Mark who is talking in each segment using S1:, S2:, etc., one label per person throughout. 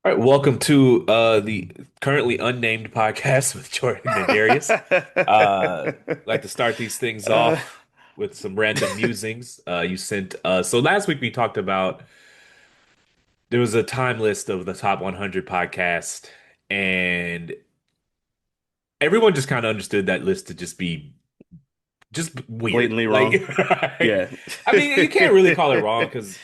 S1: All right, welcome to the currently unnamed podcast with Jordan and Darius. Like to start these things
S2: uh,
S1: off with some random musings. You sent so last week we talked about there was a time list of the top 100 podcast, and everyone just kind of understood that list to just be just weird.
S2: Blatantly
S1: Like,
S2: wrong. Yeah.
S1: I mean, you can't really call it wrong because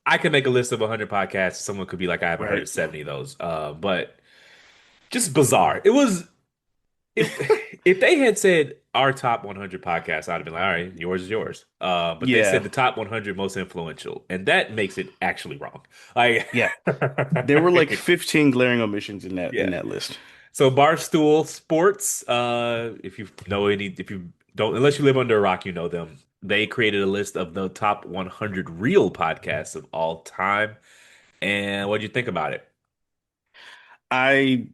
S1: I can make a list of 100 podcasts. Someone could be like, I haven't heard of
S2: Right.
S1: 70 of those. But just bizarre. It was if if they had said our top 100 podcasts, I'd have been like, all right, yours is yours. But they said
S2: Yeah.
S1: the top 100 most influential, and that makes it actually wrong. Like,
S2: Yeah. There were like 15 glaring omissions in that
S1: yeah.
S2: list.
S1: So Barstool Sports, if you know any, if you don't, unless you live under a rock, you know them. They created a list of the top 100 real podcasts of all time. And what do you think about it?
S2: I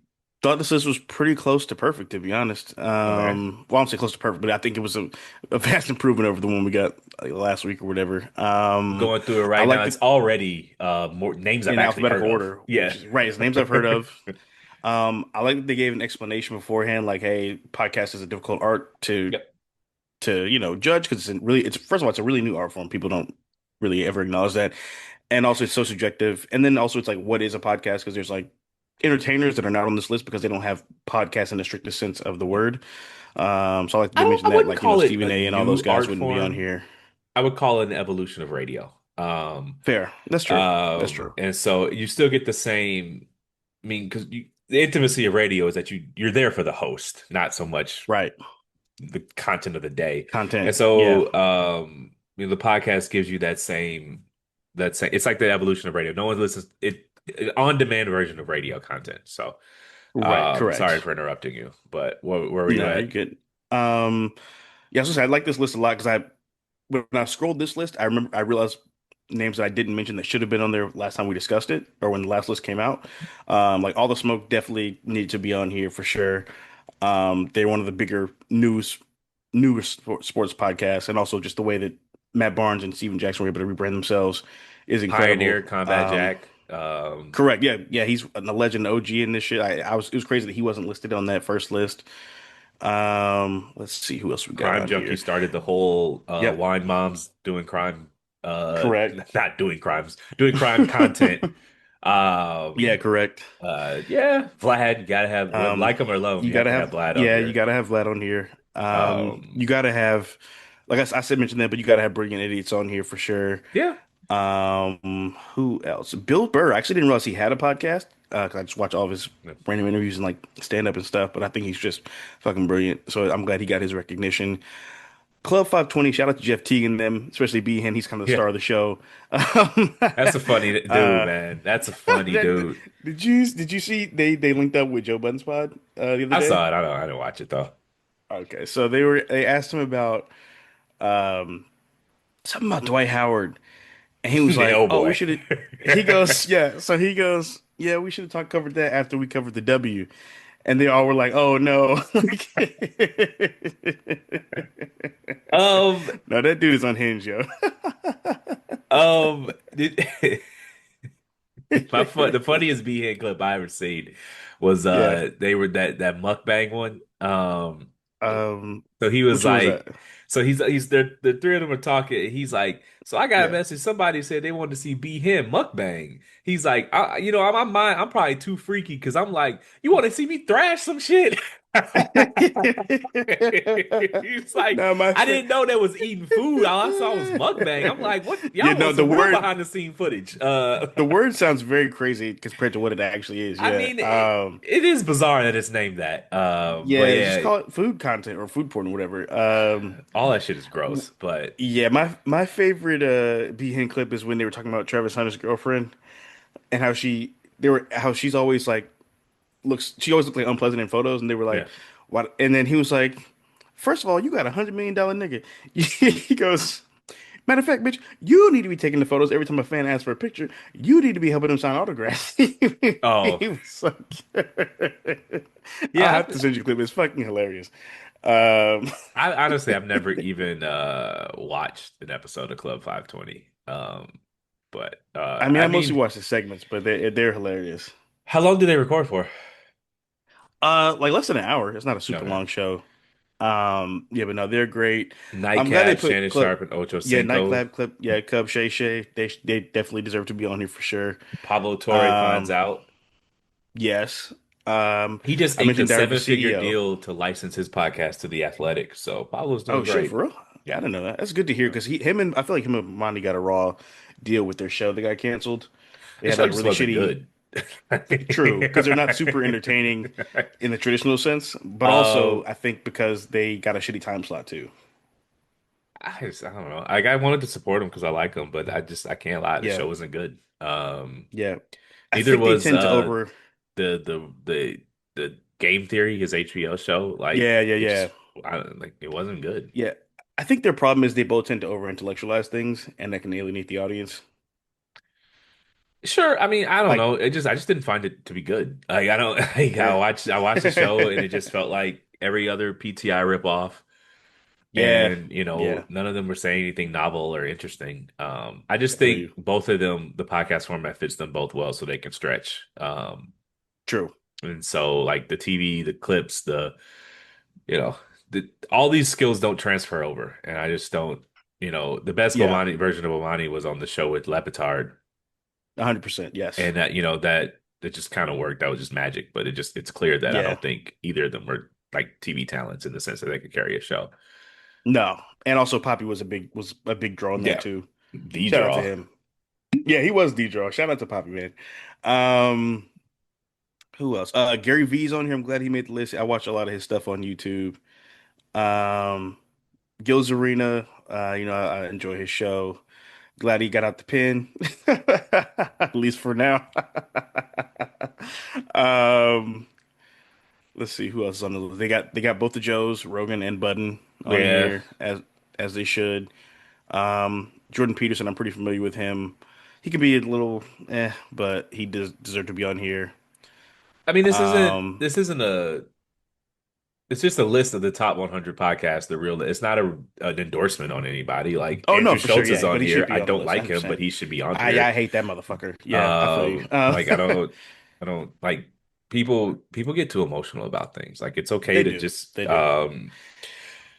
S2: thought this list was pretty close to perfect, to be honest.
S1: Okay.
S2: Well, I won't say close to perfect, but I think it was a vast improvement over the one we got like, last week or whatever.
S1: Going through it
S2: I
S1: right now,
S2: like
S1: it's
S2: the
S1: already more names I've
S2: in
S1: actually heard
S2: alphabetical
S1: of.
S2: order,
S1: Yeah.
S2: which is right. It's names I've heard of. I like that they gave an explanation beforehand, like, "Hey, podcast is a difficult art
S1: Yep.
S2: to judge because it's first of all it's a really new art form. People don't really ever acknowledge that, and also it's so subjective. And then also it's like what is a podcast? Because there's like entertainers that are not on this list because they don't have podcast in the strictest sense of the word. So I like
S1: I
S2: they
S1: don't. I
S2: mentioned that
S1: wouldn't
S2: like
S1: call it
S2: Stephen
S1: a
S2: A. and all those
S1: new
S2: guys
S1: art
S2: wouldn't be on
S1: form.
S2: here.
S1: I would call it an evolution of radio. Um,
S2: Fair, that's true. That's true.
S1: and so you still get the same. I mean, because the intimacy of radio is that you're there for the host, not so much
S2: Right,
S1: the content of the day. And
S2: content. Yeah,
S1: so, the podcast gives you that same. It's like the evolution of radio. No one listens it on demand version of radio content. So,
S2: right,
S1: sorry
S2: correct.
S1: for interrupting you, but where were you
S2: No, you're
S1: at?
S2: good. Um, yeah, so I like this list a lot because I when I scrolled this list, I realized names that I didn't mention that should have been on there last time we discussed it or when the last list came out. Like All the Smoke definitely needed to be on here for sure. They're one of the bigger sports podcasts, and also just the way that Matt Barnes and Steven Jackson were able to rebrand themselves is incredible.
S1: Pioneer, Combat Jack.
S2: Correct. Yeah, yeah, he's a legend OG in this shit. I was it was crazy that he wasn't listed on that first list. Let's see who else we got
S1: Crime
S2: on
S1: Junkie
S2: here.
S1: started the whole
S2: Yep,
S1: wine moms doing crime,
S2: correct.
S1: not doing crimes, doing crime content.
S2: Yeah,
S1: Um,
S2: correct.
S1: yeah, Vlad, you gotta have
S2: Um,
S1: like him or love him,
S2: you
S1: you have
S2: gotta
S1: to have
S2: have,
S1: Vlad on
S2: yeah, you
S1: here.
S2: gotta have Vlad on here.
S1: Um,
S2: You gotta have, like I said, mentioned that, but you gotta have Brilliant Idiots on here for sure.
S1: yeah,
S2: Who else? Bill Burr. I actually didn't realize he had a podcast. 'Cause I just watch all of his random interviews and like stand up and stuff. But I think he's just fucking brilliant. So I'm glad he got his recognition. Club 520. Shout out to Jeff Teague and them, especially Behan. He's kind of the
S1: yeah.
S2: star of the show. Um,
S1: That's a funny dude,
S2: uh,
S1: man. That's a funny
S2: that,
S1: dude.
S2: did you see they linked up with Joe Budden's pod the other
S1: I
S2: day?
S1: saw it. I didn't watch it though.
S2: Okay, so they asked him about um something about Dwight Howard, and he was like,
S1: Oh
S2: "Oh, we
S1: boy.
S2: should have." He goes, "Yeah." So he goes, "Yeah, we should have covered that after we covered the W." And they all were like, "Oh no!" Like,
S1: Um,
S2: no, that dude is unhinged, yo.
S1: did, the funniest B-head clip I ever seen was
S2: Yeah.
S1: they were that mukbang one. So he was
S2: Which one was that?
S1: like, so he's the three of them are talking. He's like, so I got a
S2: Yeah.
S1: message. Somebody said they wanted to see Be Him mukbang. He's like, my mind, I'm probably too freaky because I'm like, you want to see me thrash some shit? He's like,
S2: No, my
S1: I
S2: fa
S1: didn't know that was eating food. All I saw was mukbang. I'm like, what?
S2: yeah,
S1: Y'all
S2: no,
S1: want some real behind the scene footage?
S2: the word sounds very crazy compared to what it actually is.
S1: I
S2: Yeah.
S1: mean, it is bizarre that it's named that. But
S2: Yeah, just
S1: yeah,
S2: call it food content or food porn or whatever.
S1: all that shit is
S2: W-
S1: gross. But
S2: yeah, my favorite Behan clip is when they were talking about Travis Hunter's girlfriend and how she's always like she always looked like unpleasant in photos, and they were like,
S1: yeah.
S2: what? And then he was like, first of all, you got $100 million nigga. He goes, matter of fact, bitch, you need to be taking the photos every time a fan asks for a picture. You need to be helping him sign autographs.
S1: Oh,
S2: He was like, I'll
S1: yeah.
S2: have to send you a clip. It's fucking hilarious. Um,
S1: I honestly, I've never even watched an episode of Club 520. But
S2: I mean,
S1: I
S2: I mostly
S1: mean,
S2: watch the segments, but they're hilarious.
S1: how long do they record for?
S2: Like less than an hour. It's not a super
S1: Okay.
S2: long show. Yeah, but no, they're great. I'm glad they
S1: Nightcap,
S2: put
S1: Shannon
S2: clip.
S1: Sharp, and Ocho
S2: Yeah,
S1: Cinco.
S2: Nightclub clip. Yeah, Cub Shay Shay. They definitely deserve to be on here for sure.
S1: Pablo Torre finds
S2: Um,
S1: out.
S2: yes. Um,
S1: He just
S2: I
S1: inked a
S2: mentioned Darius, the
S1: seven-figure
S2: CEO.
S1: deal to license his podcast to The Athletic. So Pablo's doing
S2: Oh shit,
S1: great.
S2: for real? Yeah, I didn't know that. That's good to hear
S1: Yeah.
S2: because him and I feel like him and Monty got a raw deal with their show that got canceled. They
S1: The
S2: had
S1: show
S2: like
S1: just
S2: really
S1: wasn't
S2: shitty.
S1: good.
S2: True, because they're not super entertaining in the traditional sense, but also
S1: Um,
S2: I think because they got a shitty time slot too.
S1: I don't know. Like I wanted to support him because I like him, but I can't lie. The
S2: Yeah,
S1: show wasn't good.
S2: yeah. I
S1: Neither
S2: think they
S1: was
S2: tend to over.
S1: the the the the Game Theory, his HBO show. Like
S2: Yeah, yeah,
S1: it
S2: yeah,
S1: just like it wasn't good.
S2: yeah. I think their problem is they both tend to over intellectualize things, and that can alienate the audience.
S1: Sure, I mean I don't
S2: Like,
S1: know. I just didn't find it to be good. Like I don't like
S2: yeah,
S1: I watched the show and it just felt like every other PTI ripoff.
S2: yeah,
S1: And
S2: yeah.
S1: none of them were saying anything novel or interesting. I just
S2: I feel
S1: think
S2: you.
S1: both of them, the podcast format fits them both well, so they can stretch.
S2: True.
S1: And so like the TV, the clips, you know, all these skills don't transfer over, and I just don't. The best
S2: Yeah,
S1: Bomani version of Bomani was on the show with Lepetard,
S2: 100%. Yes.
S1: and that it just kind of worked. That was just magic, but it's clear that I
S2: Yeah.
S1: don't think either of them were like TV talents in the sense that they could carry a show.
S2: No. And also, Poppy was a big draw in that
S1: Yeah,
S2: too.
S1: the
S2: Shout out to
S1: draw.
S2: him. Yeah, he was the draw. Shout out to Poppy, man. Um, who else? Gary V's on here. I'm glad he made the list. I watch a lot of his stuff on YouTube. Um, Gil's Arena. I enjoy his show. Glad he got out the pen, at least for now. Um, let's see who else is on the list. They got both the Joes, Rogan and Budden, on
S1: Yeah.
S2: here as they should. Jordan Peterson, I'm pretty familiar with him. He can be a little but he does deserve to be on here.
S1: I mean,
S2: Um,
S1: this isn't a it's just a list of the top 100 podcasts. It's not an endorsement on anybody. Like
S2: oh no,
S1: Andrew
S2: for sure,
S1: Schultz is
S2: yeah,
S1: on
S2: but he
S1: here.
S2: should be
S1: I
S2: on the
S1: don't
S2: list,
S1: like him, but
S2: 100%.
S1: he should be on
S2: I
S1: here.
S2: hate that motherfucker. Yeah, I feel you.
S1: Like I don't like people get too emotional about things. Like it's okay
S2: They
S1: to
S2: do,
S1: just
S2: they do.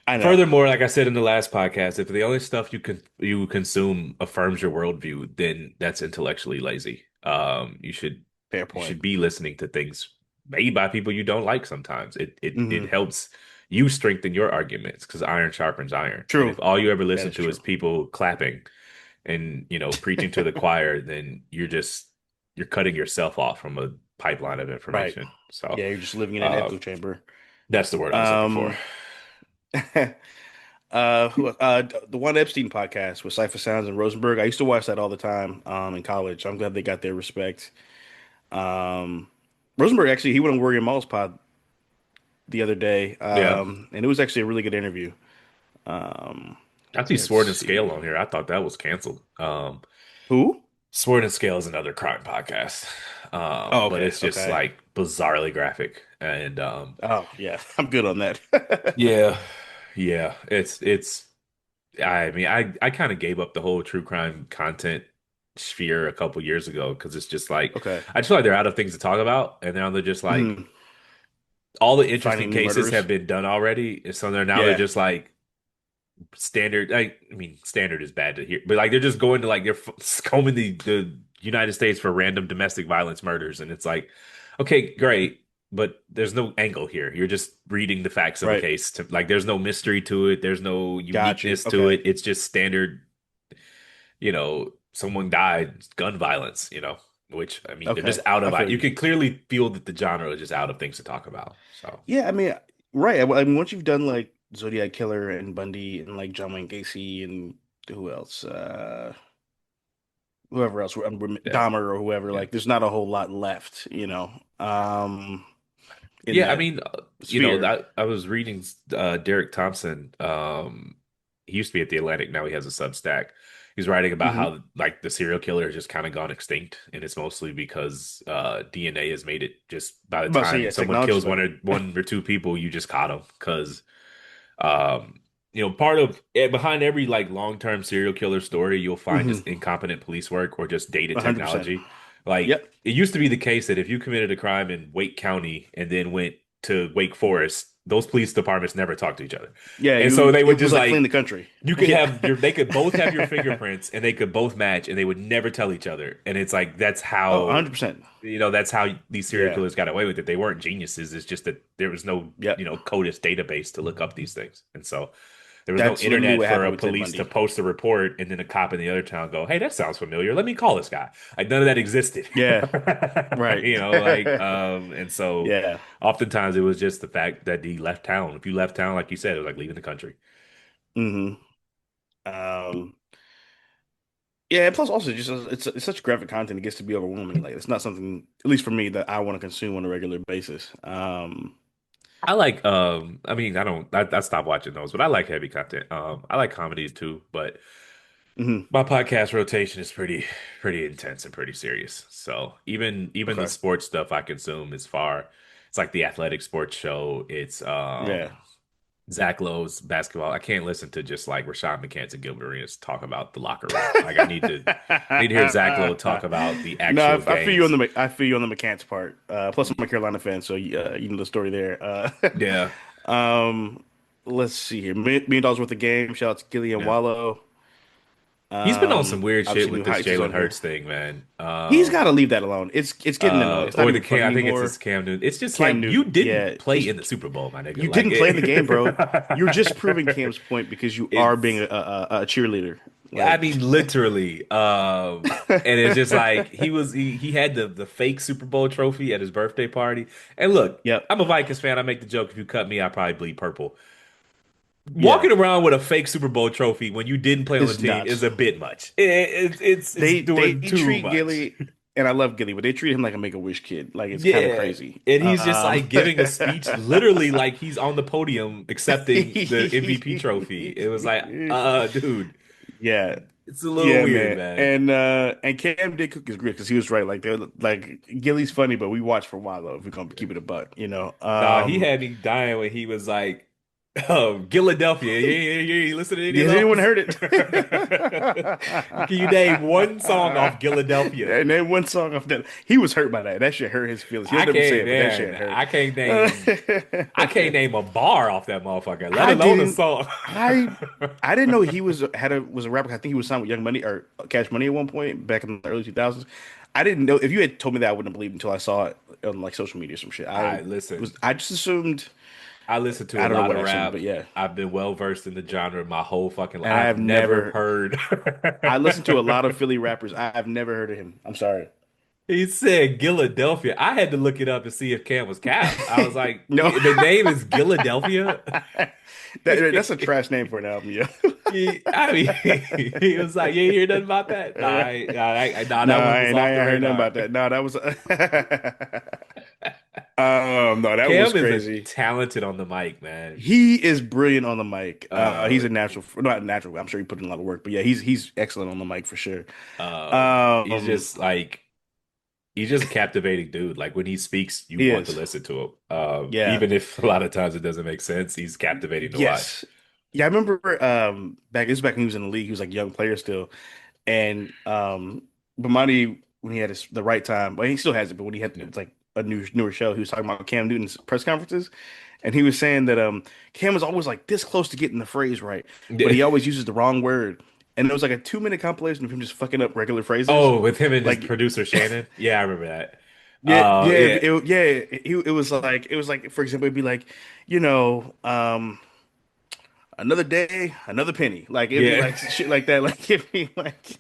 S2: I know.
S1: furthermore, like I said in the last podcast, if the only stuff you consume affirms your worldview, then that's intellectually lazy.
S2: Fair
S1: You
S2: point.
S1: should be listening to things made by people you don't like sometimes. It
S2: Hmm.
S1: helps you strengthen your arguments because iron sharpens iron. And
S2: True.
S1: if all you ever
S2: That
S1: listen
S2: is
S1: to is
S2: true.
S1: people clapping and preaching to the choir, then you're cutting yourself off from a pipeline of
S2: Right.
S1: information. So
S2: Yeah, you're just living in an
S1: uh,
S2: echo chamber.
S1: that's the word I was looking for.
S2: Um, who the One Epstein podcast with Cypher Sounds and Rosenberg. I used to watch that all the time in college. I'm glad they got their respect. Um, Rosenberg actually he went on Warrior Mall's pod the other day,
S1: Yeah.
S2: and it was actually a really good interview. Um,
S1: I see
S2: let's
S1: Sword and Scale on
S2: see.
S1: here. I thought that was canceled.
S2: Who?
S1: Sword and Scale is another crime podcast.
S2: Oh,
S1: But
S2: okay,
S1: it's just
S2: okay.
S1: like bizarrely graphic. And
S2: Oh, yeah, I'm good on that.
S1: yeah, yeah, I mean, I kind of gave up the whole true crime content sphere a couple years ago because it's just like
S2: Okay.
S1: I just feel like they're out of things to talk about, and now they're just like
S2: Mhm.
S1: all the interesting
S2: Finding new
S1: cases
S2: murderers.
S1: have been done already, and so they're
S2: Yeah,
S1: just like standard. I mean, standard is bad to hear, but like they're just going to like they're combing the United States for random domestic violence murders, and it's like, okay, great. But there's no angle here. You're just reading the facts of a
S2: right.
S1: case. Like there's no mystery to it. There's no
S2: Got you.
S1: uniqueness to
S2: Okay.
S1: it. It's just standard, someone died, gun violence, which I mean, they're just
S2: Okay.
S1: out
S2: I
S1: of
S2: feel
S1: it. You
S2: you.
S1: can clearly feel that the genre is just out of things to talk about. So,
S2: Yeah, I mean, right. I mean, once you've done like Zodiac Killer and Bundy and like John Wayne Gacy and who else? Whoever else,
S1: yeah,
S2: Dahmer or whoever,
S1: yeah.
S2: like there's not a whole lot left, in
S1: Yeah, I
S2: that
S1: mean,
S2: sphere.
S1: I was reading Derek Thompson. He used to be at the Atlantic, now he has a Substack. He's writing about
S2: Hmm.
S1: how like the serial killer has just kind of gone extinct, and it's mostly because DNA has made it just by the
S2: But say
S1: time
S2: yeah,
S1: someone
S2: technology's
S1: kills
S2: better.
S1: one or two people, you just caught them because um part of behind every like long-term serial killer story, you'll find
S2: Hmm.
S1: just incompetent police work or just dated
S2: 100%.
S1: technology. Like
S2: Yep.
S1: it used to be the case that if you committed a crime in Wake County and then went to Wake Forest, those police departments never talked to each other.
S2: Yeah,
S1: And so they would
S2: it
S1: just
S2: was like fleeing
S1: like
S2: the country.
S1: you could
S2: Yeah.
S1: have they could both have your fingerprints and they could both match and they would never tell each other. And it's like
S2: Oh, 100%.
S1: that's how these serial
S2: Yeah.
S1: killers got away with it. They weren't geniuses. It's just that there was no,
S2: Yep.
S1: CODIS database to look up these things. And so there was no
S2: That's literally
S1: internet
S2: what
S1: for
S2: happened
S1: a
S2: with Ted
S1: police to
S2: Bundy.
S1: post a report and then a cop in the other town go, "Hey, that sounds familiar. Let me call this guy." Like none of that existed.
S2: Yeah. Right.
S1: And so
S2: Yeah.
S1: oftentimes it was just the fact that he left town. If you left town, like you said, it was like leaving the country.
S2: Hmm. Um, yeah, and plus also just it's such graphic content, it gets to be overwhelming. Like it's not something, at least for me, that I want to consume on a regular basis.
S1: I like I mean I stopped watching those, but I like heavy content. I like comedies too, but
S2: Mhm.
S1: my podcast rotation is pretty intense and pretty serious. So even the
S2: Okay.
S1: sports stuff I consume is far. It's like the athletic sports show. It's
S2: Yeah.
S1: Zach Lowe's basketball. I can't listen to just like Rashad McCants and Gilbert Arenas talk about the locker room. Like I need to hear Zach Lowe talk about the
S2: No,
S1: actual
S2: I feel you on
S1: games.
S2: I feel you on the McCants part. Plus, I'm a Carolina fan, so you know the story there.
S1: Yeah.
S2: Um, let's see here. Million dollars worth of game. Shout out to Gillian
S1: Yeah.
S2: Wallow.
S1: He's been on some weird shit
S2: Obviously,
S1: with
S2: New
S1: this
S2: Heights is
S1: Jalen
S2: on
S1: Hurts
S2: here.
S1: thing, man.
S2: He's got to leave that alone. It's getting annoying. It's not
S1: Or the
S2: even
S1: Cam,
S2: funny
S1: I think it's this
S2: anymore.
S1: Cam Newton. It's just
S2: Cam
S1: like you
S2: Newton, yeah,
S1: didn't play in the Super Bowl, my nigga.
S2: you
S1: Like
S2: didn't play in the game, bro. You're just proving
S1: it,
S2: Cam's point because you are being
S1: it's
S2: a cheerleader.
S1: I
S2: Like,
S1: mean literally. And it's just like he had the fake Super Bowl trophy at his birthday party. And look,
S2: yep,
S1: I'm a Vikings fan. I make the joke if you cut me, I probably bleed purple.
S2: yeah,
S1: Walking around with a fake Super Bowl trophy when you didn't play on the
S2: it's
S1: team is
S2: nuts.
S1: a bit much. It's
S2: They
S1: doing too
S2: treat
S1: much.
S2: Gilly, and I love Gilly, but they treat him like a Make-A-Wish kid. Like it's kind of
S1: Yeah.
S2: crazy.
S1: And he's just like giving a speech, literally like he's on the podium accepting the MVP trophy. It was like, dude,
S2: Yeah,
S1: it's a little
S2: yeah,
S1: weird,
S2: man.
S1: man.
S2: And Cam did cook his grits because he was right. Like they're like Gilly's funny, but we watch for a while though. If we're gonna keep it a buck, you know.
S1: Nah, he had me dying when he was like, "Oh, Philadelphia, you listen to any of
S2: Has anyone
S1: those?
S2: heard it?
S1: Can you name one song off Philadelphia?
S2: And then one song of that, he was hurt by that. That shit hurt his feelings. He'll
S1: I
S2: never say
S1: can't,
S2: it, but that
S1: man.
S2: shit hurt.
S1: I can't name a bar off that motherfucker, let
S2: I
S1: alone a
S2: didn't.
S1: song."
S2: I I didn't know he was a rapper. I think he was signed with Young Money or Cash Money at one point back in the early 2000s. I didn't know. If you had told me that, I wouldn't have believed until I saw it on like social media or some shit.
S1: I listen.
S2: I just assumed.
S1: I listen to
S2: I
S1: a
S2: don't know
S1: lot
S2: what
S1: of
S2: I assumed, but
S1: rap.
S2: yeah.
S1: I've been well versed in the genre my whole fucking life.
S2: And I
S1: I've
S2: have
S1: never
S2: never.
S1: heard.
S2: I listened to a lot of Philly rappers. I've never heard of him. I'm sorry.
S1: He said Philadelphia. I had to look it up to see if Cam was Cap. I was like,
S2: No.
S1: the name is Philadelphia.
S2: That's a trash name for an album, yeah.
S1: I mean, he was like, "You ain't hear nothing about that." Nah,
S2: No,
S1: that one was
S2: I
S1: off the
S2: ain't heard nothing
S1: radar.
S2: about that. No, that was no, that was
S1: Cam is a
S2: crazy.
S1: talented on the mic, man.
S2: He is brilliant on the mic.
S1: Uh,
S2: He's a natural, not natural. I'm sure he put in a lot of work, but yeah, he's excellent on the mic for sure.
S1: he's
S2: Um,
S1: just like he's just a captivating dude. Like when he speaks, you
S2: he
S1: want to
S2: is.
S1: listen to him.
S2: Yeah.
S1: Even if a lot of times it doesn't make sense, he's captivating to watch.
S2: Yes. Yeah, I remember back when he was in the league, he was like a young player still. And Bomani, when he had the right time, well, he still has it, but when he had
S1: Yeah.
S2: it's like a newer show, he was talking about Cam Newton's press conferences, and he was saying that Cam was always like this close to getting the phrase right, but he always uses the wrong word. And it was like a 2 minute compilation of him just fucking up regular phrases.
S1: Oh, with him and his
S2: Like,
S1: producer Shannon. Yeah, I remember that.
S2: yeah, yeah,
S1: Yeah,
S2: it was like, for example, it'd be like, you know, another day, another penny. Like it'd be
S1: yeah.
S2: like shit like that. Like it'd be like,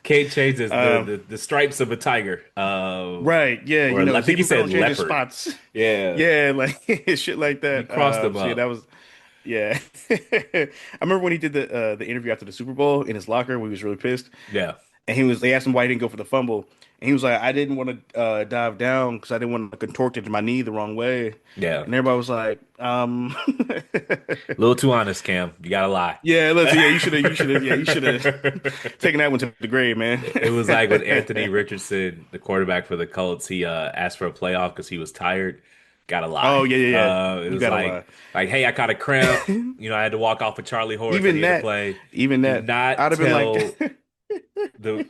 S1: Kate changes
S2: um,
S1: the stripes of a tiger.
S2: right, yeah,
S1: Or
S2: you know,
S1: I think he
S2: zebra
S1: said
S2: don't change its
S1: leopard.
S2: spots.
S1: Yeah,
S2: Yeah, like shit like
S1: he
S2: that.
S1: crossed them
S2: So yeah, that
S1: up.
S2: was yeah. I remember when he did the interview after the Super Bowl in his locker when he was really pissed,
S1: Yeah,
S2: and they asked him why he didn't go for the fumble, and he was like, I didn't want to dive down because I didn't want to contort into my knee the wrong way,
S1: yeah.
S2: and everybody was like,
S1: A little too honest, Cam. You gotta lie.
S2: yeah, yeah, you should have taken that one to the grave, man.
S1: It was like with Anthony Richardson, the quarterback for the Colts. He asked for a playoff because he was tired. Gotta lie.
S2: Oh yeah, yeah, yeah.
S1: It
S2: You
S1: was
S2: gotta lie.
S1: hey, I caught a cramp. I had to walk off of Charlie Horse. I
S2: Even
S1: need to
S2: that,
S1: play.
S2: even
S1: Do
S2: that,
S1: not
S2: I'd have been like,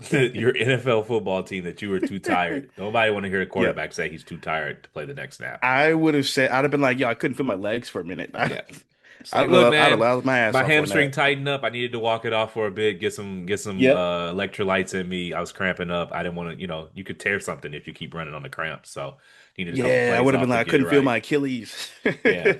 S1: tell your NFL football team that you were too tired. Nobody want to hear a
S2: yep.
S1: quarterback say he's too tired to play the next snap.
S2: I would have said, I'd have been like, yo, I couldn't feel my legs for a minute.
S1: Yeah. It's like, look,
S2: I'd
S1: man,
S2: allowed my ass
S1: my
S2: off on
S1: hamstring
S2: that.
S1: tightened up. I needed to walk it off for a bit, get some
S2: Yep.
S1: electrolytes in me. I was cramping up. I didn't want to, you could tear something if you keep running on the cramp. So needed a couple
S2: Yeah, I
S1: plays
S2: would have
S1: off
S2: been
S1: to
S2: like, I
S1: get it
S2: couldn't feel
S1: right.
S2: my Achilles.
S1: Yeah.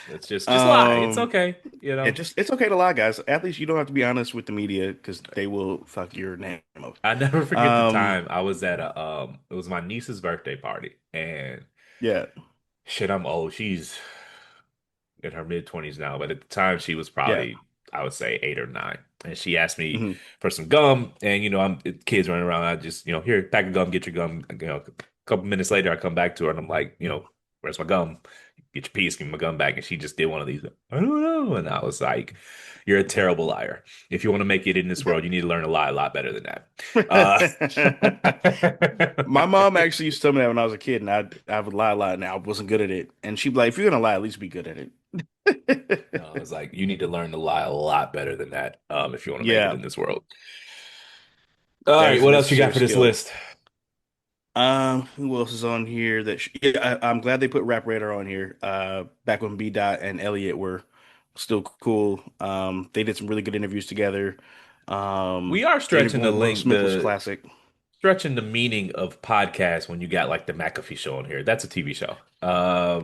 S1: It's just lie. It's
S2: Um,
S1: okay.
S2: it's okay to lie, guys. Athletes, you don't have to be honest with the media because they will fuck your name up.
S1: I never forget the
S2: Um,
S1: time I was at it was my niece's birthday party and
S2: yeah,
S1: shit, I'm old. She's in her mid 20s now, but at the time she was
S2: yeah.
S1: probably, I would say 8 or 9. And she asked me
S2: Hmm.
S1: for some gum, and I'm kids running around. I just, here, pack of gum, get your gum. A couple minutes later, I come back to her and I'm like, where's my gum? Get your piece, give me my gum back. And she just did one of these. I don't know. And I was like, you're a terrible liar. If you want to make it in this world, you need to learn to lie a lot better than that.
S2: My mom actually used to tell me that when I was a kid, and I would lie a lot, and I wasn't good at it. And she'd be like, "If you're gonna lie, at least be good at it."
S1: No, I was like, you need to learn to lie a lot better than that, if you want to make it
S2: Yeah,
S1: in this world. All
S2: that
S1: right,
S2: is a
S1: what else you got
S2: necessary
S1: for this
S2: skill.
S1: list?
S2: Who else is on here? I'm glad they put Rap Radar on here. Back when B Dot and Elliot were still cool. They did some really good interviews together.
S1: We are
S2: The interview
S1: stretching the
S2: with Will
S1: link,
S2: Smith was
S1: the
S2: classic.
S1: stretching the meaning of podcast when you got like the McAfee show on here. That's a TV show.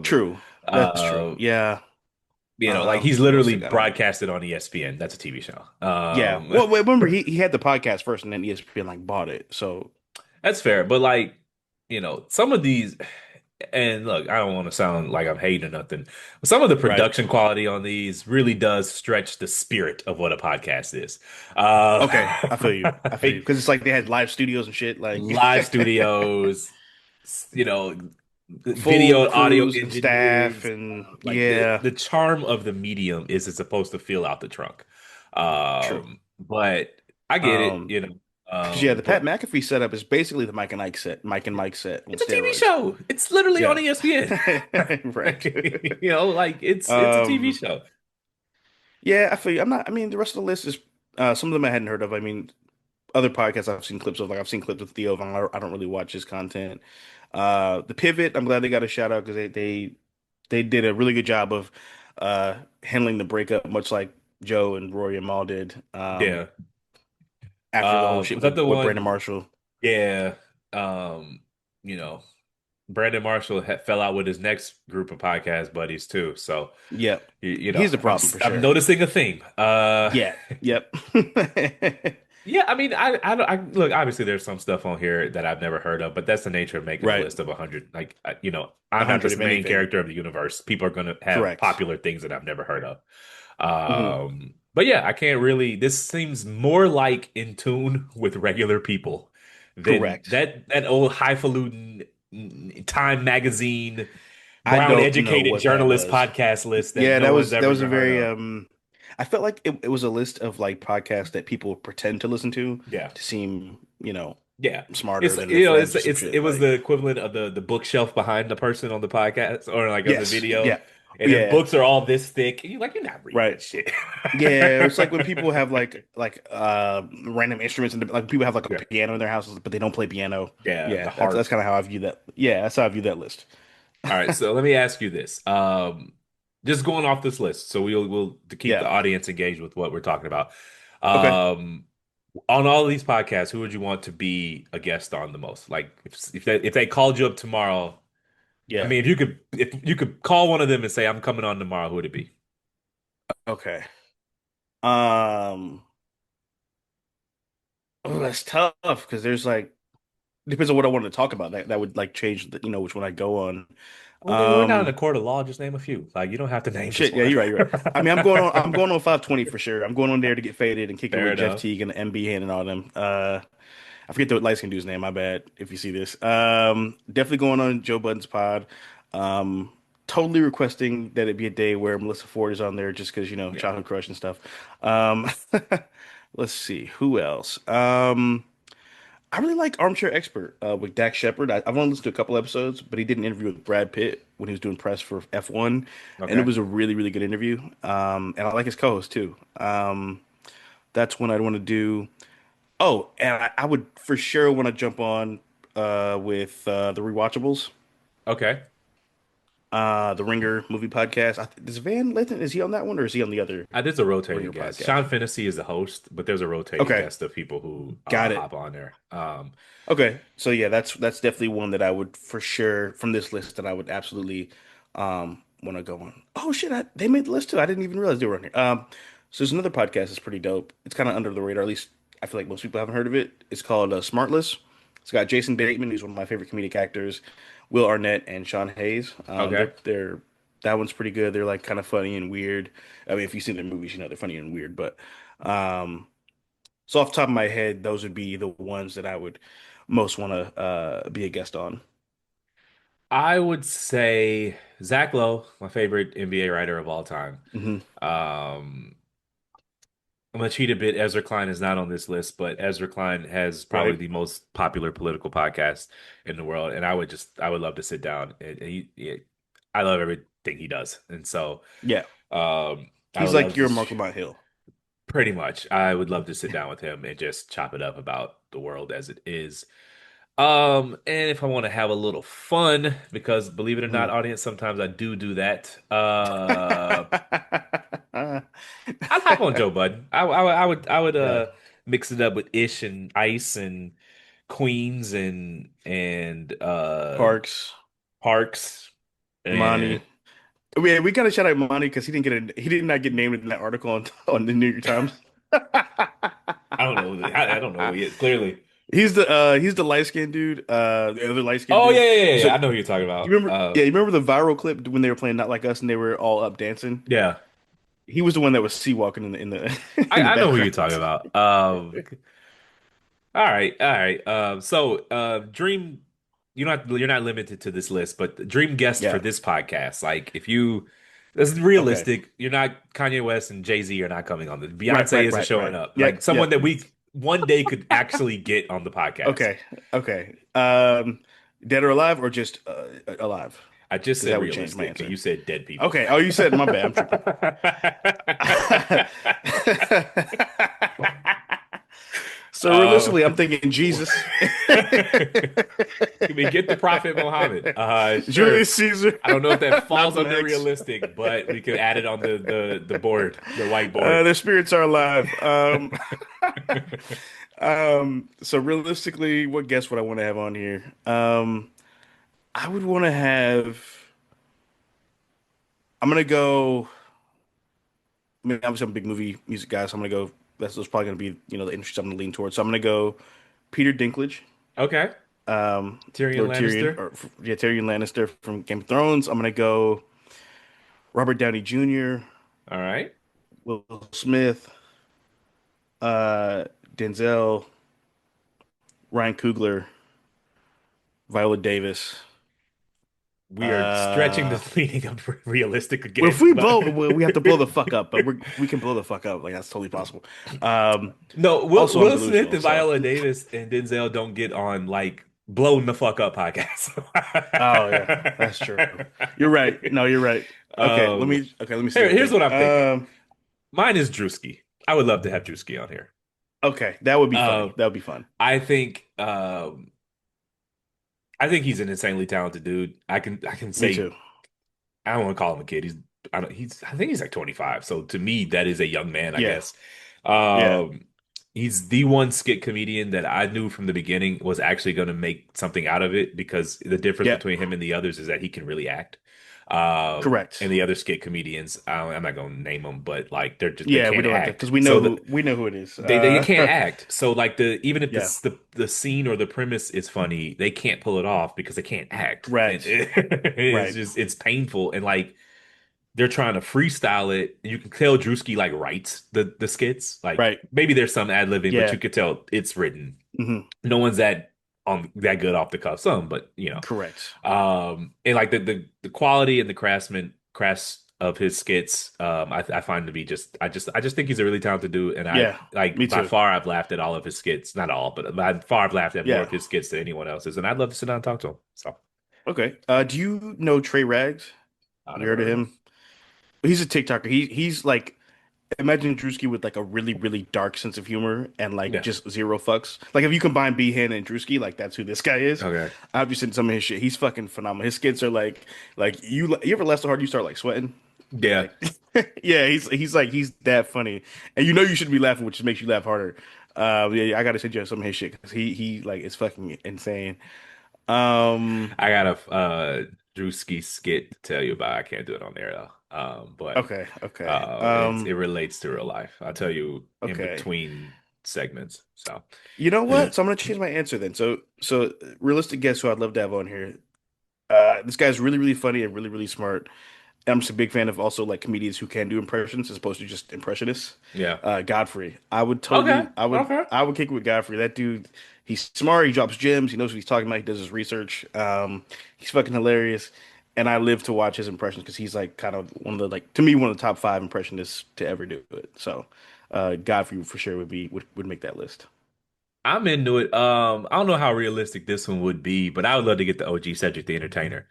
S2: True, that's true.
S1: Uh,
S2: Yeah.
S1: like he's
S2: Who else
S1: literally
S2: they got on?
S1: broadcasted on ESPN. That's a TV show.
S2: Yeah. Well, wait, remember he had the podcast first, and then ESPN like bought it. So
S1: That's fair, but like, some of these, and look, I don't want to sound like I'm hating or nothing, but some of the
S2: right.
S1: production quality on these really does stretch the spirit of what a podcast is. Uh,
S2: Okay, I feel you. I feel you
S1: like
S2: because it's like they had live studios and shit, like
S1: live studios, you know,
S2: full
S1: video, audio
S2: crews and staff,
S1: engineers,
S2: and
S1: like the
S2: yeah,
S1: the charm of the medium is it's supposed to feel out the trunk.
S2: true.
S1: But I get it,
S2: Um, because yeah, the Pat
S1: but
S2: McAfee setup is basically the Mike and Ike set, Mike and Mike set on
S1: it's a TV
S2: steroids.
S1: show. It's literally on
S2: Yeah,
S1: ESPN.
S2: right.
S1: Like it's a TV
S2: Um,
S1: show.
S2: yeah, I feel you. I'm not. I mean, the rest of the list is some of them I hadn't heard of. I mean, other podcasts I've seen clips of, like I've seen clips with Theo Von. I don't really watch his content. The Pivot, I'm glad they got a shout out because they did a really good job of handling the breakup, much like Joe and Rory and Mal did
S1: Yeah.
S2: after the whole shit
S1: Was that the
S2: with Brandon
S1: one?
S2: Marshall.
S1: Yeah. Um, you know, Brandon Marshall fell out with his next group of podcast buddies too. So,
S2: Yeah,
S1: you know,
S2: he's the problem for
S1: I'm
S2: sure.
S1: noticing a theme.
S2: Yeah, yep,
S1: Yeah, I mean, I look, obviously there's some stuff on here that I've never heard of, but that's the nature of making a
S2: right.
S1: list of 100. Like, I'm not
S2: 100
S1: this
S2: of
S1: main
S2: anything.
S1: character of the universe. People are going to have
S2: Correct.
S1: popular things that I've never heard of.
S2: Hmm.
S1: But yeah, I can't really, this seems more like in tune with regular people than
S2: Correct.
S1: that old highfalutin Time magazine,
S2: I
S1: brown
S2: don't know
S1: educated
S2: what that
S1: journalist
S2: was.
S1: podcast list that
S2: Yeah,
S1: no one's
S2: that
S1: ever
S2: was a
S1: even heard
S2: very
S1: of.
S2: I felt like it was a list of like podcasts that people pretend to listen
S1: Yeah.
S2: to seem,
S1: Yeah.
S2: smarter
S1: It's
S2: than their friends or some
S1: it
S2: shit.
S1: was
S2: Like,
S1: the equivalent of the bookshelf behind the person on the podcast or like on the
S2: yes,
S1: video.
S2: yeah,
S1: And their
S2: yeah,
S1: books are all this thick. And you're like, you're not reading
S2: right.
S1: this shit.
S2: Yeah, it's like when people have random instruments and like people have like a
S1: Yeah.
S2: piano in their houses, but they don't play piano.
S1: Yeah, the
S2: Yeah, that's
S1: harp.
S2: kind of how I view that. Yeah, that's how I view that list.
S1: All right, so let me ask you this. Just going off this list, so we'll to keep
S2: Yeah.
S1: the audience engaged with what we're talking about.
S2: Okay.
S1: Um, on all of these podcasts, who would you want to be a guest on the most? Like if they called you up tomorrow, I
S2: Yeah.
S1: mean, if you could call one of them and say I'm coming on tomorrow, who would it be?
S2: Okay. Um. Oh, that's tough because there's like depends on what I want to talk about. That would like change which one I go on.
S1: Well, nigga, we're not in a
S2: Um.
S1: court of law. Just name a few. Like you don't have to name just
S2: Shit. Yeah,
S1: one.
S2: you're right. You're right. I mean, I'm going on 520 for sure. I'm going on there to get faded and kick it
S1: Fair
S2: with Jeff
S1: enough.
S2: Teague and MB Hand and all them. I forget the light skin dude's name. My bad. If you see this, definitely going on Joe Budden's pod. Um, totally requesting that it be a day where Melissa Ford is on there just because
S1: Yeah.
S2: childhood crush and stuff. Um, let's see who else. I really like Armchair Expert with Dak Shepard. I've only listened to a couple episodes, but he did an interview with Brad Pitt when he was doing press for F1, and it
S1: Okay.
S2: was a really, really good interview. And I like his co-host too. That's one I'd want to do. Oh, and I would for sure want to jump on with the Rewatchables,
S1: Okay.
S2: the Ringer movie podcast. Is Van Lathan, is he on that one or is he on the other
S1: There's a rotating
S2: Ringer
S1: guest.
S2: podcast?
S1: Sean Fennessy is the host, but there's a rotating
S2: Okay,
S1: guest of people who
S2: got it.
S1: hop on there.
S2: Okay, so yeah, that's definitely one that I would for sure from this list that I would absolutely want to go on. Oh shit, they made the list too. I didn't even realize they were on here. So there's another podcast that's pretty dope. It's kind of under the radar. At least I feel like most people haven't heard of it. It's called Smartless. It's got Jason Bateman, who's one of my favorite comedic actors, Will Arnett, and Sean Hayes.
S1: Okay.
S2: They're that one's pretty good. They're like kind of funny and weird. I mean, if you've seen their movies, you know they're funny and weird. But um, so off the top of my head, those would be the ones that I would most want to be a guest on.
S1: I would say Zach Lowe, my favorite NBA writer of all time.
S2: Hmm.
S1: Um, I'm gonna cheat a bit. Ezra Klein is not on this list, but Ezra Klein has probably
S2: Right?
S1: the most popular political podcast in the world, and I would love to sit down. I love everything he does, and so
S2: Yeah.
S1: I
S2: He's
S1: would
S2: like
S1: love to
S2: your Mark Lamont Hill.
S1: pretty much. I would love to sit down with him and just chop it up about the world as it is. And if I want to have a little fun, because believe it or not,
S2: Mhm.
S1: audience, sometimes I do that. I'd hop on Joe Budden. I would
S2: Yeah.
S1: mix it up with Ish and Ice and Queens and
S2: Parks,
S1: Parks and
S2: Monty. Yeah, we gotta shout out Monty because he did not get named in that article on the New York Times.
S1: I don't know. I don't know yet. Clearly.
S2: He's the light skinned dude, the other light skinned
S1: Oh yeah,
S2: dude.
S1: yeah, yeah,
S2: So
S1: yeah. I know who you're talking
S2: you
S1: about.
S2: remember yeah, you remember the viral clip when they were playing Not Like Us and they were all up dancing?
S1: Yeah.
S2: He was the one that was sea walking in the in the
S1: I know who you're
S2: background.
S1: talking about. All right, all right. Dream. You're not limited to this list, but dream guest for
S2: Yeah.
S1: this podcast. Like, if you, this is
S2: Okay.
S1: realistic. You're not Kanye West and Jay-Z are not coming on this.
S2: Right,
S1: Beyonce
S2: right,
S1: isn't
S2: right,
S1: showing
S2: right.
S1: up. Like
S2: Yep,
S1: someone
S2: yep.
S1: that we one day could actually get on the podcast.
S2: Okay. Okay. Dead or alive or just alive?
S1: I just
S2: Because
S1: said
S2: that would change my
S1: realistic, and
S2: answer.
S1: you said dead people.
S2: Okay. Oh, you said my bad. I'm tripping. So
S1: Um,
S2: realistically, I'm thinking Jesus,
S1: Can we get the Prophet Muhammad? Sure.
S2: Julius Caesar,
S1: I don't know if that falls
S2: Malcolm
S1: under
S2: X.
S1: realistic, but we could add it on the board, the whiteboard.
S2: Their spirits are alive. So realistically, what guest would I want to have on here? I would want to have. I'm gonna go. I mean, obviously, I'm a big movie music guy, so I'm gonna go. That's probably gonna be the industry I'm gonna lean towards. So I'm gonna go Peter Dinklage,
S1: Okay. Tyrion
S2: Lord Tyrion,
S1: Lannister.
S2: or yeah, Tyrion Lannister from Game of Thrones. I'm gonna go Robert Downey Jr.,
S1: All right.
S2: Will Smith, uh, Denzel, Ryan Coogler, Viola Davis.
S1: We are stretching
S2: Uh,
S1: the meaning of realistic
S2: well, if
S1: again,
S2: we
S1: but
S2: blow, well, we have to blow the fuck up, but we can blow the fuck up. Like that's totally possible.
S1: no,
S2: Also, I'm
S1: Will Smith
S2: delusional,
S1: and
S2: so.
S1: Viola Davis and Denzel don't get on like blown the fuck up podcast.
S2: Oh yeah, that's true. You're right. No, you're right.
S1: um,
S2: Let me see real
S1: here's
S2: quick.
S1: what I'm thinking. Mine is Drewski. I would love to have Drewski on here.
S2: Okay, that would be funny.
S1: Um,
S2: That would be fun.
S1: I think I think he's an insanely talented dude. I can
S2: Me
S1: say
S2: too.
S1: I don't want to call him a kid. I think he's like 25. So to me, that is a young man, I
S2: Yeah,
S1: guess.
S2: yeah,
S1: Um, he's the one skit comedian that I knew from the beginning was actually going to make something out of it because the difference
S2: yeah.
S1: between him and the others is that he can really act.
S2: Correct.
S1: And the other skit comedians, I'm not going to name them, but like they
S2: Yeah, we
S1: can't
S2: don't have to
S1: act.
S2: because
S1: So
S2: we know who it is.
S1: they can't act. So like even if
S2: Yeah,
S1: the scene or the premise is funny, they can't pull it off because they can't act. And
S2: right,
S1: it's
S2: right,
S1: just it's painful and like they're trying to freestyle it. You can tell Drewski like writes the skits. Like
S2: right.
S1: maybe there's some ad-libbing, but
S2: Yeah.
S1: you could tell it's written.
S2: Hmm.
S1: No one's that good off the cuff. Some, but
S2: Correct.
S1: and like the quality and the of his skits. I find to be just think he's a really talented dude, and I
S2: Yeah,
S1: like
S2: me
S1: by
S2: too.
S1: far I've laughed at all of his skits, not all, but by far I've laughed at more
S2: Yeah.
S1: of his skits than anyone else's, and I'd love to sit down and talk to him. So
S2: Okay. Do you know Trey Rags?
S1: I
S2: Have you
S1: never
S2: heard of
S1: heard of him.
S2: him? He's a TikToker. He's like imagine Drewski with like a really, really dark sense of humor and like
S1: Yeah.
S2: just zero fucks. Like if you combine Behan and Drewski, like that's who this guy is.
S1: Okay.
S2: I've just seen some of his shit. He's fucking phenomenal. His skits are like you ever laugh so hard you start like sweating?
S1: Yeah.
S2: Like yeah, he's that funny. And you know you should be laughing, which makes you laugh harder. Yeah, I gotta send you some of his shit because he like it's fucking insane. Um
S1: I got a Drewski skit to tell you about. I can't do it on there though. But
S2: okay, okay.
S1: it relates to real life. I'll tell you in
S2: Okay.
S1: between segments. So
S2: You know what? So I'm gonna change my answer then. So realistic guess who I'd love to have on here. This guy's really, really funny and really, really smart. I'm just a big fan of also like comedians who can do impressions as opposed to just impressionists.
S1: yeah.
S2: Godfrey.
S1: Okay. Okay.
S2: I would kick it with Godfrey. That dude, he's smart, he drops gems, he knows what he's talking about, he does his research. He's fucking hilarious. And I live to watch his impressions because he's like kind of one of the like to me one of the top five impressionists to ever do it. So Godfrey for sure would make that list.
S1: I'm into it. I don't know how realistic this one would be, but I would love to get the OG Cedric the Entertainer.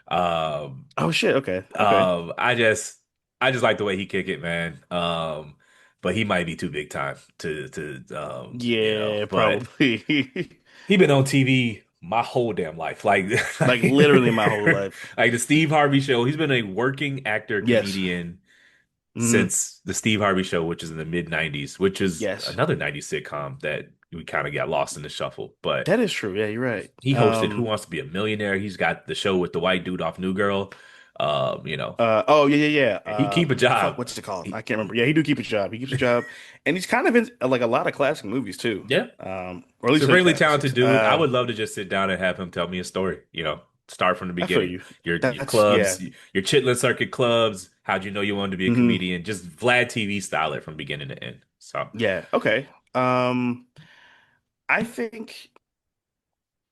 S1: Um,
S2: Oh shit, okay, okay.
S1: I just like the way he kick it, man. But he might be too big time
S2: Yeah,
S1: but
S2: probably.
S1: he been on TV my whole damn life. Like,
S2: Like literally my whole life.
S1: like the Steve Harvey show. He's been a working actor
S2: Yes.
S1: comedian
S2: Hmm.
S1: since the Steve Harvey show, which is in the mid 90s, which is
S2: Yes.
S1: another 90s sitcom that we kind of got lost in the shuffle. But
S2: That is true. Yeah, you're right.
S1: he hosted Who Wants to Be a Millionaire. He's got the show with the white dude off New Girl. You know,
S2: Oh yeah, yeah,
S1: he
S2: yeah.
S1: keep a
S2: Fuck,
S1: job.
S2: what's it called?
S1: He-
S2: I can't remember. Yeah, he do keep his job. He keeps a job, and he's kind of in like a lot of classic movies too.
S1: yeah.
S2: Or at least like
S1: Supremely talented
S2: classics.
S1: dude. I would love to just sit down and have him tell me a story. Start from the
S2: I feel
S1: beginning.
S2: you.
S1: Your
S2: That's yeah.
S1: clubs, your Chitlin Circuit clubs. How'd you know you wanted to be a
S2: Hmm.
S1: comedian? Just Vlad TV style it from beginning to end. So
S2: Yeah. Okay. I think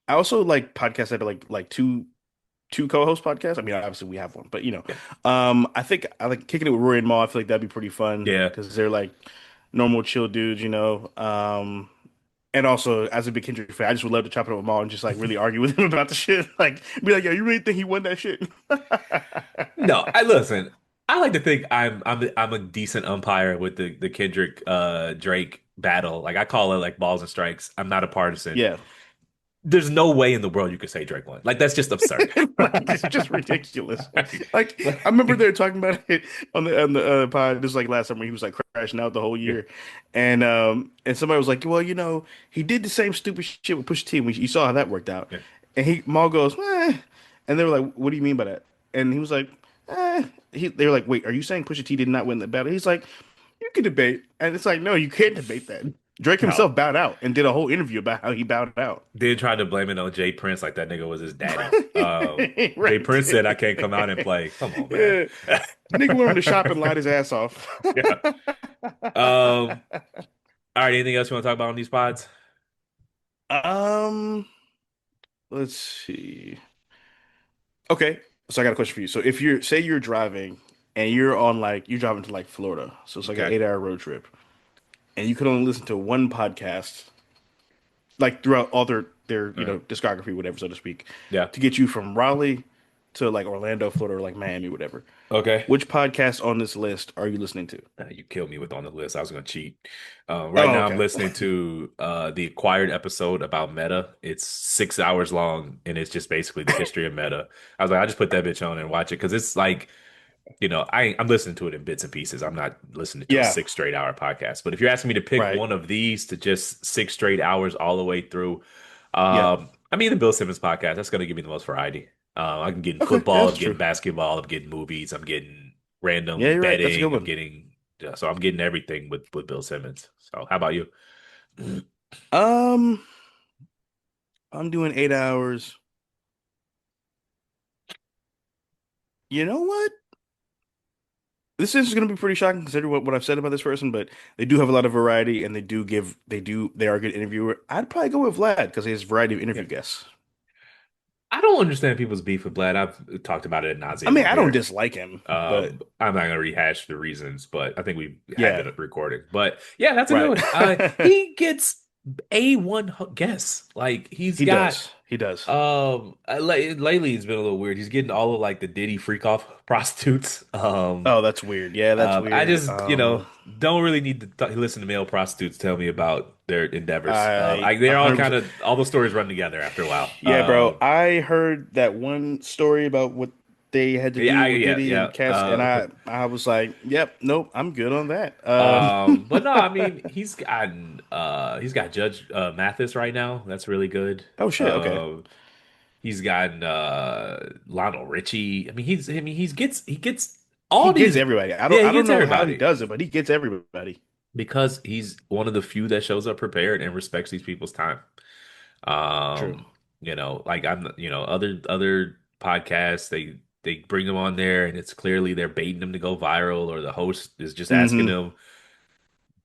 S2: I also like podcasts that are like two co-host podcasts. I mean, obviously we have one, but
S1: yeah,
S2: I think I like kicking it with Rory and Maul. I feel like that'd be pretty fun
S1: yeah.
S2: because they're like normal chill dudes. And also as a big Kendrick fan, I just would love to chop it up with Maul and just like really argue with him about the shit. Like be like, yo, you really think he won that shit?
S1: No, I listen. I like to think I'm a decent umpire with the Kendrick Drake battle. Like I call it like balls and strikes. I'm not a partisan.
S2: Yeah.
S1: There's no way in the world you could say Drake won. Like that's just absurd.
S2: Like it's just ridiculous. Like I remember
S1: Like,
S2: they were talking about it on the pod. This was like last summer. He was like crashing out the whole
S1: yeah,
S2: year, and somebody was like, "Well, he did the same stupid shit with Pusha T. You saw how that worked out."
S1: yeah.
S2: And Maul goes, and they were like, "What do you mean by that?" And he was like, "Eh." They were like, "Wait, are you saying Pusha T did not win the battle?" He's like, "You can debate," and it's like, "No, you can't debate that." Drake
S1: No.
S2: himself bowed out and did a whole interview about how he bowed out.
S1: Then tried to blame it on Jay Prince like that nigga was his daddy. Jay
S2: Right.
S1: Prince said I can't come out and play. Come on, man.
S2: Yeah. Nigga went to shop and lied his ass off.
S1: Yeah. Um, all right, anything else you want to talk about on these pods?
S2: Um, let's see. Okay, so I got a question for you. So if you're driving and you're driving to like Florida, so it's like an
S1: Okay.
S2: 8 hour road trip, and you could only listen to one podcast like throughout all their
S1: Uh,
S2: discography, whatever, so to speak,
S1: yeah.
S2: to get you from Raleigh to like Orlando, Florida, or like Miami, whatever.
S1: Okay.
S2: Which podcast on this list are you listening to?
S1: You killed me with on the list. I was gonna cheat. Right
S2: Oh,
S1: now, I'm
S2: okay.
S1: listening to the Acquired episode about Meta. It's 6 hours long, and it's just basically the history of Meta. I was like, I just put that bitch on and watch it because it's like, I'm listening to it in bits and pieces. I'm not listening to a
S2: Yeah,
S1: 6 straight hour podcast. But if you're asking me to pick
S2: right.
S1: one of these to just 6 straight hours all the way through,
S2: Yeah.
S1: I mean the Bill Simmons podcast. That's gonna give me the most variety. I'm getting
S2: Okay, yeah,
S1: football, I'm
S2: that's
S1: getting
S2: true.
S1: basketball, I'm getting movies, I'm getting
S2: Yeah,
S1: random
S2: you're right. That's a good
S1: betting.
S2: one.
S1: So I'm getting everything with Bill Simmons. So how about you?
S2: Um, I'm doing 8 hours. You know what? This is going to be pretty shocking considering what I've said about this person, but they do have a lot of variety and they are a good interviewer. I'd probably go with Vlad because he has variety of
S1: Yeah.
S2: interview guests.
S1: I don't understand people's beef with Vlad. I've talked about it ad
S2: I
S1: nauseum
S2: mean,
S1: on
S2: I don't
S1: here.
S2: dislike him, but
S1: I'm not gonna rehash the reasons, but I think we had
S2: yeah,
S1: been recording. But yeah, that's a good
S2: right.
S1: one. He gets A1 guess. Like he's
S2: He
S1: got
S2: does. He does.
S1: lately it's been a little weird. He's getting all of like the Diddy freak off prostitutes.
S2: Oh, that's weird. Yeah, that's
S1: I
S2: weird.
S1: just, don't really need to listen to male prostitutes tell me about their endeavors.
S2: I
S1: They're all kind
S2: 100%.
S1: of all the stories run together after a while.
S2: Yeah, bro. I heard that one story about what they had to do with
S1: Yeah,
S2: Diddy
S1: yeah.
S2: and Cass, and I was like, yep, nope, I'm good on that.
S1: But no, I mean he's got Judge Mathis right now. That's really good.
S2: Oh shit. Okay.
S1: He's gotten Lionel Richie. He gets
S2: He
S1: all
S2: gets
S1: these.
S2: everybody.
S1: Yeah, he
S2: I don't
S1: gets
S2: know how he
S1: everybody
S2: does it, but he gets everybody.
S1: because he's one of the few that shows up prepared and respects these people's time.
S2: True.
S1: Like other podcasts, they bring them on there and it's clearly they're baiting them to go viral, or the host is just asking
S2: Hmm.
S1: them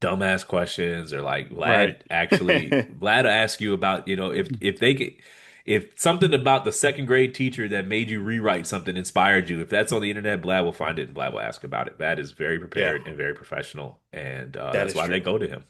S1: dumbass questions, or like
S2: Right.
S1: Vlad will ask you about, if they get, if something about the second grade teacher that made you rewrite something inspired you, if that's on the internet, Vlad will find it and Vlad will ask about it. Vlad is very
S2: Yeah,
S1: prepared and very professional, and
S2: that
S1: that's
S2: is
S1: why they
S2: true.
S1: go to him.